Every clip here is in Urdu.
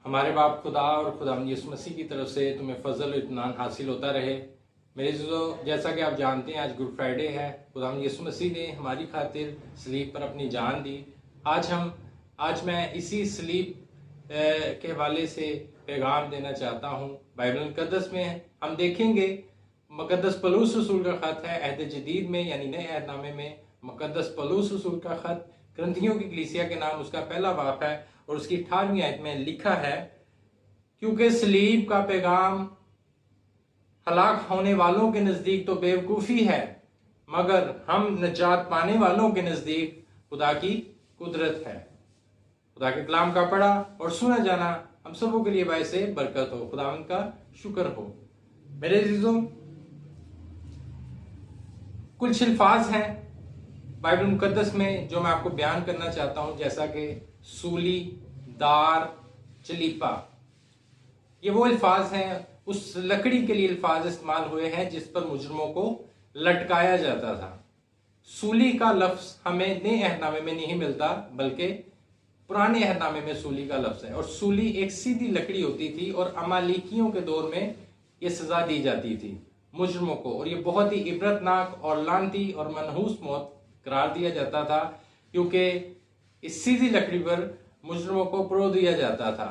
ہمارے باپ خدا اور خداوند یسوع مسیح کی طرف سے تمہیں فضل و اطمینان حاصل ہوتا رہے۔ میرے عزیزو، جیسا کہ آپ جانتے ہیں آج گڈ فرائیڈے ہے۔ خداوند یسوع مسیح نے ہماری خاطر صلیب پر اپنی جان دی۔ آج میں اسی صلیب کے حوالے سے پیغام دینا چاہتا ہوں۔ بائبل مقدس میں ہم دیکھیں گے، مقدس پولس رسول کا خط ہے عہد جدید میں یعنی نئے عہد نامے میں مقدس پولس رسول کا خط، کرنتھیوں کی کلیسیا کے نام اس کا پہلا باب ہے اور اس کی 18ویں آیت میں لکھا ہے، کیونکہ صلیب کا پیغام ہلاک ہونے والوں کے نزدیک تو بیوقوفی ہے، مگر ہم نجات پانے والوں کے نزدیک خدا کی قدرت ہے۔ خدا کے کلام کا پڑھا اور سنا جانا ہم سبوں کے لیے باعث برکت ہو۔ خداوند کا شکر ہو۔ میرے عزیزوں، کچھ الفاظ ہیں بائبل مقدس میں جو میں آپ کو بیان کرنا چاہتا ہوں، جیسا کہ سولی، دار، چلیپا۔ یہ وہ الفاظ ہیں، اس لکڑی کے لیے الفاظ استعمال ہوئے ہیں جس پر مجرموں کو لٹکایا جاتا تھا۔ سولی کا لفظ ہمیں نئے عہد نامے میں نہیں ملتا، بلکہ پرانے عہد نامے میں سولی کا لفظ ہے۔ اور سولی ایک سیدھی لکڑی ہوتی تھی اور امالیکیوں کے دور میں یہ سزا دی جاتی تھی مجرموں کو، اور یہ بہت ہی عبرتناک اور لعنتی اور منحوس موت قرار دیا جاتا تھا، کیونکہ اس سیدھی لکڑی پر مجرموں کو پرو دیا جاتا تھا۔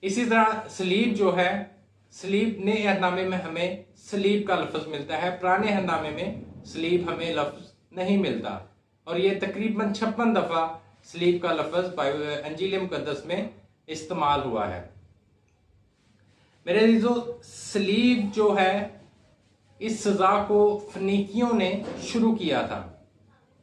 اسی طرح صلیب جو ہے، صلیب نئے عہد نامے میں ہمیں صلیب کا لفظ ملتا ہے، پرانے عہد نامے میں صلیب ہمیں لفظ نہیں ملتا، اور یہ تقریباً 56 دفعہ صلیب کا لفظ انجیل مقدس میں استعمال ہوا ہے۔ میرے عزیزو، صلیب جو ہے، اس سزا کو فنیکیوں نے شروع کیا تھا۔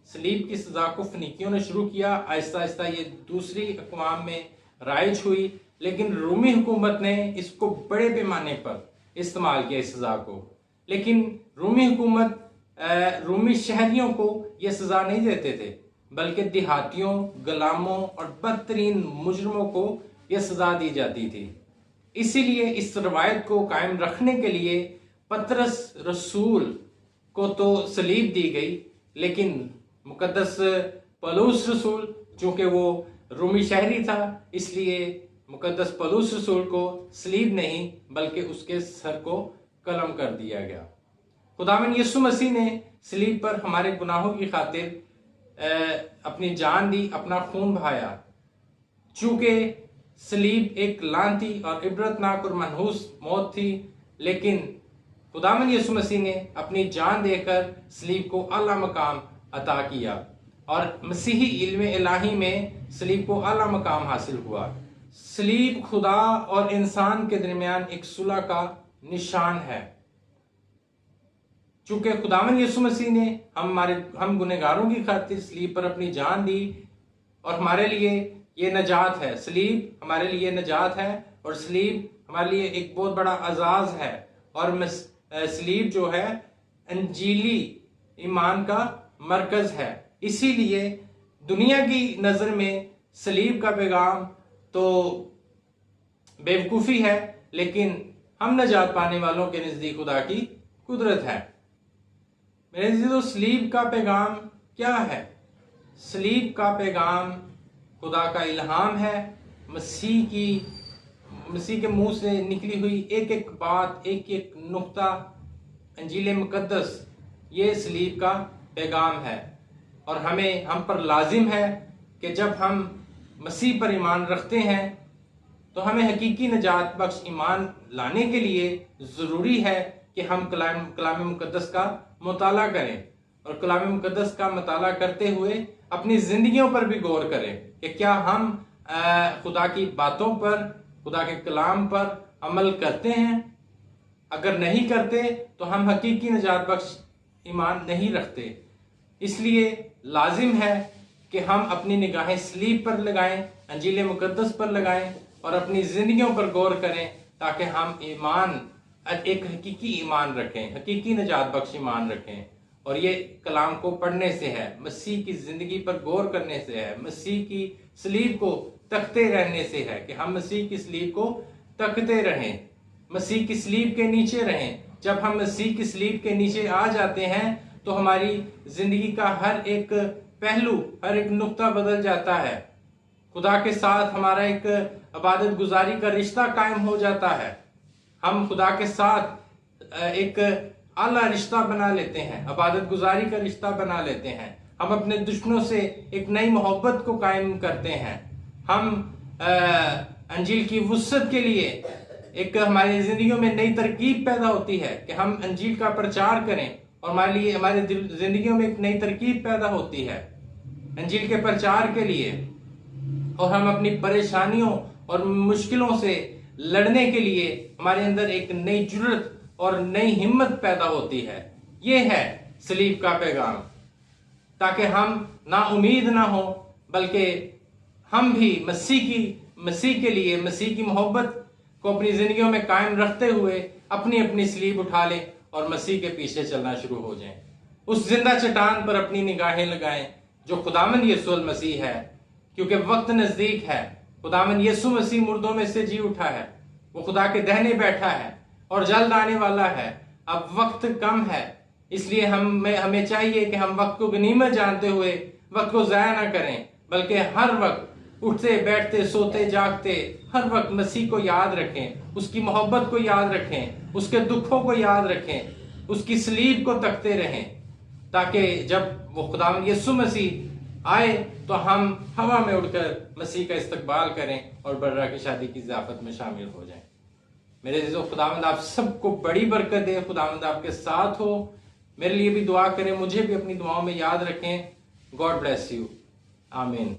صلیب کی سزا کو فنیکیوں نے شروع کیا، آہستہ آہستہ یہ دوسری اقوام میں رائج ہوئی، لیکن رومی حکومت نے اس کو بڑے پیمانے پر استعمال کیا اس سزا کو۔ لیکن رومی حکومت رومی شہریوں کو یہ سزا نہیں دیتے تھے، بلکہ دیہاتیوں، غلاموں اور بدترین مجرموں کو یہ سزا دی جاتی تھی۔ اسی لیے اس روایت کو قائم رکھنے کے لیے پطرس رسول کو تو صلیب دی گئی، لیکن مقدس پولس رسول چونکہ وہ رومی شہری تھا، اس لیے مقدس پولس رسول کو صلیب نہیں بلکہ اس کے سر کو قلم کر دیا گیا۔ خداوند یسوع مسیح نے صلیب پر ہمارے گناہوں کی خاطر اپنی جان دی، اپنا خون بہایا۔ چونکہ صلیب ایک لعنتی اور عبرتناک اور منحوس موت تھی، لیکن خداوند یسوع مسیح نے اپنی جان دے کر صلیب کو اعلیٰ مقام عطا کیا، اور مسیحی علم الہی میں صلیب کو اعلیٰ مقام حاصل ہوا۔ صلیب خدا اور انسان کے درمیان ایک صلح کا نشان ہے۔ چونکہ خداوند یسوع مسیح نے ہم گنہگاروں کی خاطر صلیب پر اپنی جان دی، اور ہمارے لیے یہ نجات ہے۔ صلیب ہمارے لیے نجات ہے، اور صلیب ہمارے لیے ایک بہت بڑا اعزاز ہے، اور صلیب جو ہے انجیلی ایمان کا مرکز ہے۔ اسی لیے دنیا کی نظر میں صلیب کا پیغام تو بیوقوفی ہے، لیکن ہم نجات پانے والوں کے نزدیک خدا کی قدرت ہے۔ میرے عزیزو، صلیب کا پیغام کیا ہے؟ صلیب کا پیغام خدا کا الہام ہے، مسیح کے منہ سے نکلی ہوئی ایک ایک بات، ایک ایک نقطہ، انجیل مقدس، یہ صلیب کا پیغام ہے، اور ہم پر لازم ہے کہ جب ہم مسیح پر ایمان رکھتے ہیں تو ہمیں حقیقی نجات بخش ایمان لانے کے لیے ضروری ہے کہ ہم کلام مقدس کا مطالعہ کریں، اور کلام مقدس کا مطالعہ کرتے ہوئے اپنی زندگیوں پر بھی غور کریں کہ کیا ہم خدا کی باتوں پر، خدا کے کلام پر عمل کرتے ہیں۔ اگر نہیں کرتے تو ہم حقیقی نجات بخش ایمان نہیں رکھتے۔ اس لیے لازم ہے کہ ہم اپنی نگاہیں صلیب پر لگائیں، انجیل مقدس پر لگائیں، اور اپنی زندگیوں پر غور کریں، تاکہ ہم ایک حقیقی ایمان رکھیں، حقیقی نجات بخش ایمان رکھیں۔ اور یہ کلام کو پڑھنے سے ہے، مسیح کی زندگی پر غور کرنے سے ہے، مسیح کی صلیب کو تکتے رہنے سے ہے، کہ ہم مسیح کی صلیب کو تکتے رہیں، مسیح کی صلیب کے نیچے رہیں۔ جب ہم مسیح کی صلیب کے نیچے آ جاتے ہیں تو ہماری زندگی کا ہر ایک پہلو، ہر ایک نقطہ بدل جاتا ہے۔ خدا کے ساتھ ہمارا ایک عبادت گزاری کا رشتہ قائم ہو جاتا ہے. ہم خدا کے ساتھ ایک اعلیٰ رشتہ بنا لیتے ہیں، عبادت گزاری کا رشتہ بنا لیتے ہیں. ہم اپنے دشمنوں سے ایک نئی محبت کو قائم کرتے ہیں. ہم انجیل کی وسعت کے لیے ایک ہماری زندگیوں میں نئی ترکیب پیدا ہوتی ہے کہ ہم انجیل کا پرچار کریں، اور ہمارے زندگیوں میں ایک نئی ترکیب پیدا ہوتی ہے انجیل کے پرچار کے لیے، اور ہم اپنی پریشانیوں اور مشکلوں سے لڑنے کے لیے ہمارے اندر ایک نئی جرأت اور نئی ہمت پیدا ہوتی ہے. یہ ہے صلیب کا پیغام، تاکہ ہم نا امید نہ ہوں، بلکہ ہم بھی مسیح کے لیے مسیح کی محبت کو اپنی زندگیوں میں قائم رکھتے ہوئے اپنی اپنی صلیب اٹھا لیں اور مسیح کے پیچھے چلنا شروع ہو جائیں. اس زندہ چٹان پر اپنی نگاہیں لگائیں جو خداوند یسوع المسیح ہے، کیونکہ وقت نزدیک ہے. خداوند یسوع مسیح مردوں میں سے جی اٹھا ہے، وہ خدا کے دہنے بیٹھا ہے اور جلد آنے والا ہے. اب وقت کم ہے، اس لیے ہمیں چاہیے کہ ہم وقت کو غنیمت جانتے ہوئے وقت کو ضائع نہ کریں، بلکہ ہر وقت اٹھتے بیٹھتے سوتے جاگتے ہر وقت مسیح کو یاد رکھیں، اس کی محبت کو یاد رکھیں، اس کے دکھوں کو یاد رکھیں، اس کی صلیب کو تکتے رہیں، تاکہ جب وہ خداوند یسوع مسیح آئے تو ہم ہوا میں اڑ کر مسیح کا استقبال کریں اور برہ کی شادی کی ضیافت میں شامل ہو جائیں. میرے عزیزو، خداوند آپ سب کو بڑی برکت دے، خداوند آپ کے ساتھ ہو. میرے لیے بھی دعا کریں، مجھے بھی اپنی دعاؤں میں یاد رکھیں. God bless you. آمین.